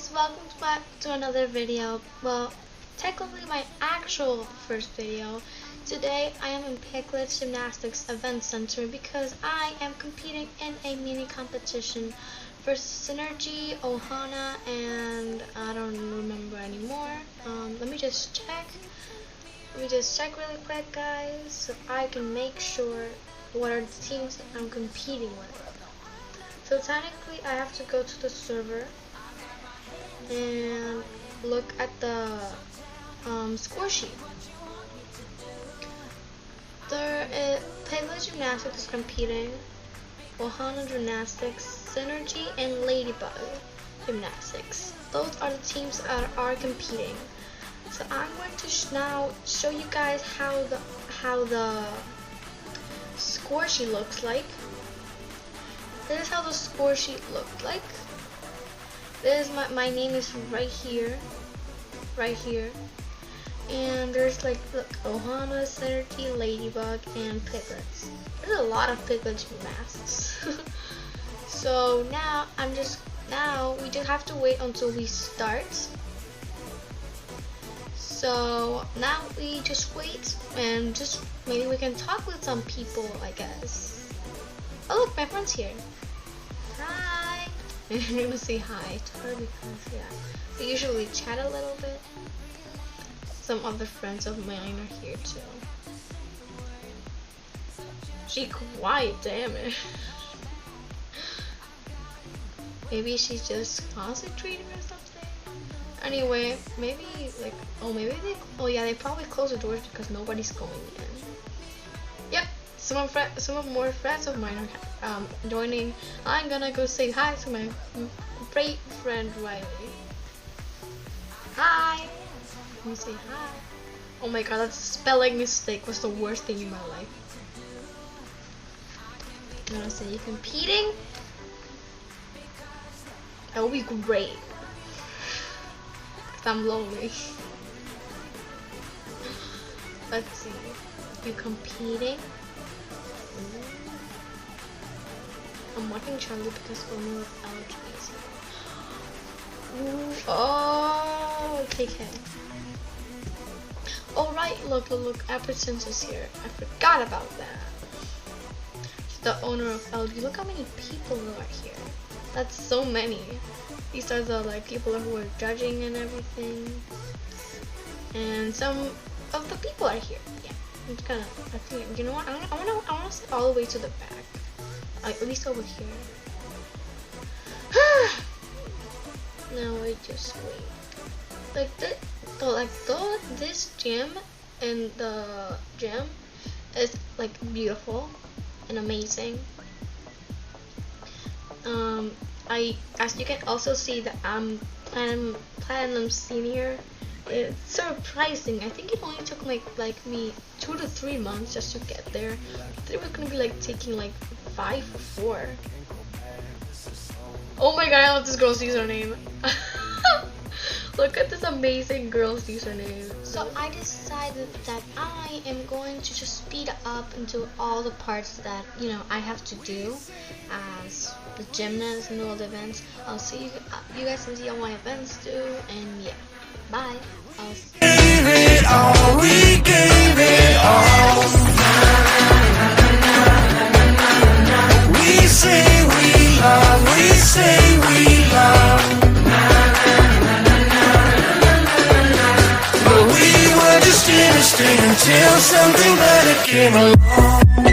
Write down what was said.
guys, welcome back to another video. Well, technically my actual first video. Today I am in Piglets Gymnastics event center because I am competing in a mini competition for Synergy, Ohana, and I don't remember anymore. Let me just check really quick, guys, so I can make sure what are the teams that I'm competing with. So technically I have to go to the server and look at the score sheet. There is Piglets Gymnastics competing, Ohana Gymnastics, Synergy, and Ladybug Gymnastics. Those are the teams that are competing. So I'm going to now show you guys how the score sheet looks like. This is how the score sheet looked like. This is my name is right here, and there's like look, Ohana, Synergy, Ladybug, and Piglets. There's a lot of Piglets masks. So now we just have to wait until we start. So now we just wait and just maybe we can talk with some people, I guess. Oh look, my friend's here. Hi. I'm gonna say hi to her because yeah, we usually chat a little bit. Some other friends of mine are here too. She quiet, damn it. Maybe she's just concentrating or something. Anyway, maybe like they probably close the doors because nobody's going in. Yep. Some more friends of mine are joining. I'm gonna go say hi to my great friend Riley. Hi. Let me say hi. Oh my god, that spelling mistake was the worst thing in my life. I'm gonna say you competing. That would be great. Cause I'm lonely. Let's see. You competing? I'm watching Charlie because only with allergies. Oh, okay. Oh right, look, Appersons is here. I forgot about that. She's the owner of LG. Look how many people are here. That's so many. These are the like people who are judging and everything. And some of the people are here. Yeah. I'm just gonna, I think, you know what? I wanna sit all the way to the back, like at least over here. Now we just wait. This gym and the gym is like beautiful and amazing. As you can also see that I'm platinum senior. It's surprising. I think it only took like me 2 to 3 months just to get there. They were gonna be like taking like 5 or 4. Oh my god, I love this girl's username. Look at this amazing girl's username. So I decided that I am going to just speed up into all the parts that I have to do as the gymnast and all the events. I'll see you guys can see all my events too, and yeah. Bye. We gave it all, we gave it all. We say we love, we say we love. But we were just innocent until something better came along.